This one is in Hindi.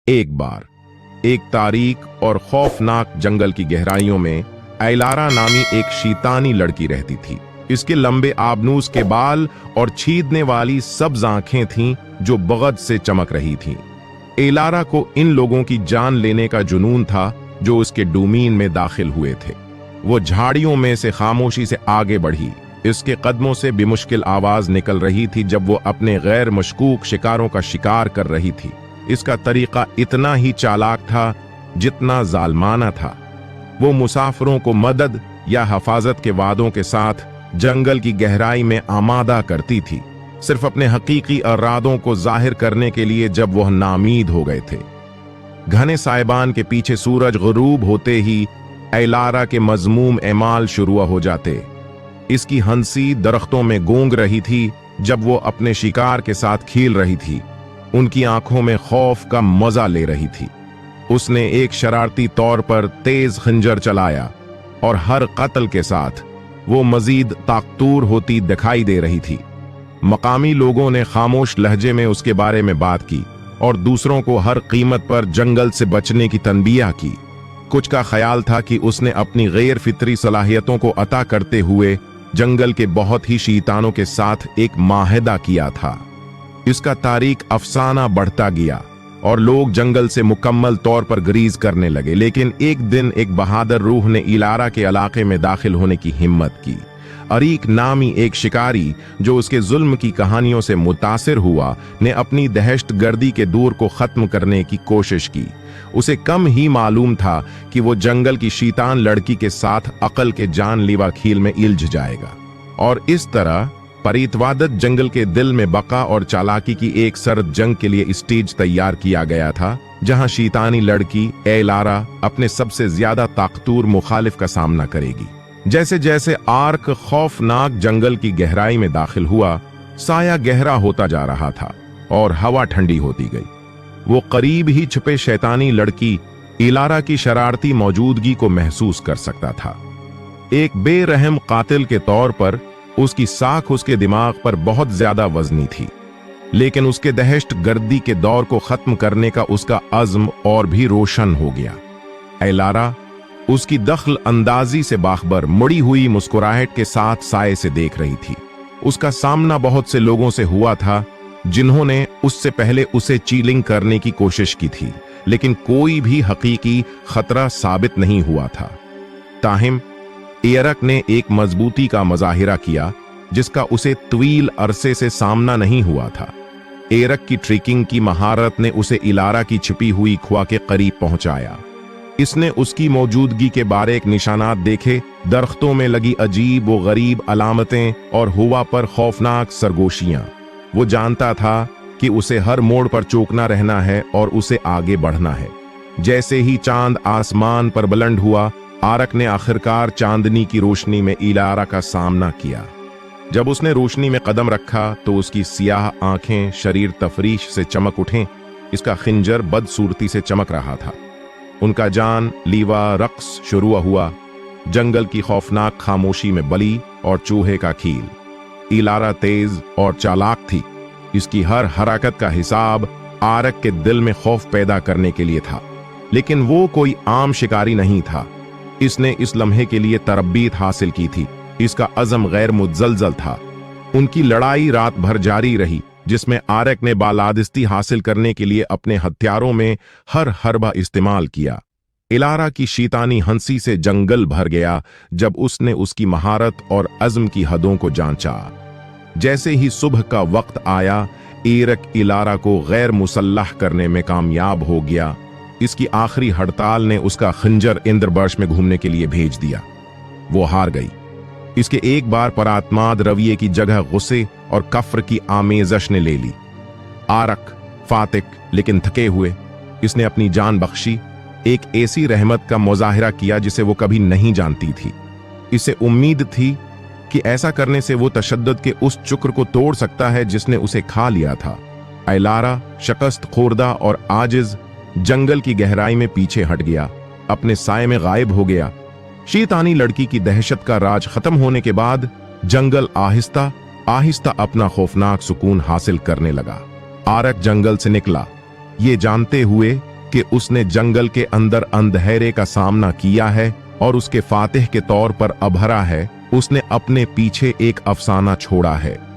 एक बार एक तारीक और खौफनाक जंगल की गहराइयों में एलारा नामी एक शैतानी लड़की रहती थी। इसके लंबे आबनूस के बाल और छीदने वाली सब्ज आंखें थीं जो बगद से चमक रही थीं। एलारा को इन लोगों की जान लेने का जुनून था जो उसके डोमेन में दाखिल हुए थे। वो झाड़ियों में से खामोशी से आगे बढ़ी। इसके कदमों से बेमुश्किल आवाज निकल रही थी जब वो अपने गैर मशकूक शिकारों का शिकार कर रही थी। इसका तरीका इतना ही चालाक था जितना जालमाना था। वो मुसाफिरों को मदद या हिफाजत के वादों के साथ जंगल की गहराई में आमादा करती थी, सिर्फ अपने हकीकी इरादों को जाहिर करने के लिए। जब वह नामीद हो गए थे, घने साइबान के पीछे सूरज गुरूब होते ही एलारा के मजमूम एमाल शुरू हो जाते। इसकी हंसी दरख्तों में गूंग रही थी जब वो अपने शिकार के साथ खेल रही थी। उनकी आंखों में खौफ का मजा ले रही थी। उसने एक शरारती तौर पर तेज खंजर चलाया और हर कत्ल के साथ वो मजीद ताकतूर होती दिखाई दे रही थी। मकामी लोगों ने खामोश लहजे में उसके बारे में बात की और दूसरों को हर कीमत पर जंगल से बचने की तनबीह की। कुछ का ख्याल था कि उसने अपनी गैर फितरी सलाहियतों को अता करते हुए जंगल के बहुत ही शैतानों के साथ एक माहिदा किया था। इसका तारीख अफसाना बढ़ता गया और लोग जंगल से मुकम्मल तौर पर गरीज करने लगे। लेकिन एक दिन एक बहादुर रूह ने इलारा के इलाके में दाखिल होने की हिम्मत की। अरीक नामी एक शिकारी जो उसके जुल्म की कहानियों से मुतासिर हुआ ने अपनी दहशत गर्दी के दूर को खत्म करने की कोशिश की। उसे कम ही मालूम था कि वो जंगल की शैतान लड़की के साथ अकल के जानलेवा खेल में इल्झ जाएगा और इस तरह परीतवादत जंगल के दिल में बका और चालाकी की एक सर्द जंग के लिए स्टेज तैयार किया गया था, जहां शैतानी लड़की एलारा अपने सबसे ज्यादा ताकतूर मुखालिफ का सामना करेगी। जैसे जैसे आर्क खौफनाक जंगल की गहराई में दाखिल हुआ, साया गहरा होता जा रहा था और हवा ठंडी होती गई। वो करीब ही छुपे शैतानी लड़की इलारा की शरारती मौजूदगी को महसूस कर सकता था। एक बेरहम कातिल के तौर पर उसकी साख उसके दिमाग पर बहुत ज्यादा वजनी थी, लेकिन उसके दहशत गर्दी के दौर को खत्म करने का उसका अज़्म और भी रोशन हो गया। एलारा उसकी दखल अंदाजी से बाखबर मुड़ी हुई मुस्कुराहट के साथ साए से देख रही थी। उसका सामना बहुत से लोगों से हुआ था जिन्होंने उससे पहले उसे चीलिंग करने की कोशिश की थी, लेकिन कोई भी हकीकी खतरा साबित नहीं हुआ था। ताहिम एरक ने एक मजबूती का मुजाहिरा किया जिसका उसे तवील अरसे से सामना नहीं हुआ था। एरक की ट्रिकिंग की महारत ने उसे इलारा की छिपी हुई खुआ के करीब पहुंचाया। इसने उसकी मौजूदगी के बारे एक निशानात देखे, दरख्तों में लगी अजीब व गरीब अलामतें और हुआ पर खौफनाक सरगोशियां। वो जानता था कि उसे हर मोड़ पर चौकना रहना है और उसे आगे बढ़ना है। जैसे ही चांद आसमान पर बुलंद हुआ, आरक ने आखिरकार चांदनी की रोशनी में इलारा का सामना किया। जब उसने रोशनी में कदम रखा तो उसकी सियाह आंखें शरीर तफरीश से चमक उठें। इसका खिंजर बदसूरती से चमक रहा था। उनका जान लीवा रक्स शुरू हुआ। जंगल की खौफनाक खामोशी में बली और चूहे का खील। इलारा तेज और चालाक थी। इसकी हर हरकत का हिसाब आरक के दिल में खौफ पैदा करने के लिए था, लेकिन वो कोई आम शिकारी नहीं था। इसने इस लम्हे के लिए तरब्बीत हासिल की थी। इसका अज़म गैर मुज़लज़ल था। उनकी लड़ाई रात भर जारी रही, जिसमें आरक ने बालादस्ती हासिल करने के लिए अपने हथियारों में हर हरबा इस्तेमाल किया। इलारा की शैतानी हंसी से जंगल भर गया जब उसने उसकी महारत और अज़्म की हदों को जांचा। जैसे ही सुबह का वक्त आया, एरक इलारा को गैर मुसल्लह करने में कामयाब हो गया। इसकी आखिरी हड़ताल ने उसका खंजर इंद्रबर्श में घूमने के लिए भेज दिया। वो हार गई। इसके एक बार परात्माद रवैये की जगह गुस्से और कफ्र की आमेजश ने ले ली। आरक फातिक लेकिन थके हुए, इसने अपनी जान बख्शी। एक ऐसी रहमत का मुजाहिरा किया जिसे वो कभी नहीं जानती थी। इसे उम्मीद थी कि ऐसा करने से वो तशद्दुद के उस चुक्र को तोड़ सकता है जिसने उसे खा लिया था। एलारा शकस्त खोरदा और आजिज जंगल की गहराई में पीछे हट गया, अपने साए में गायब हो गया। शैतानी लड़की की दहशत का राज खत्म होने के बाद जंगल आहिस्ता आहिस्ता अपना खौफनाक सुकून हासिल करने लगा। आरक जंगल से निकला, ये जानते हुए कि उसने जंगल के अंदर अंधेरे का सामना किया है और उसके फातिह के तौर पर अभरा है, उसने अपने पीछे एक अफसाना छोड़ा है।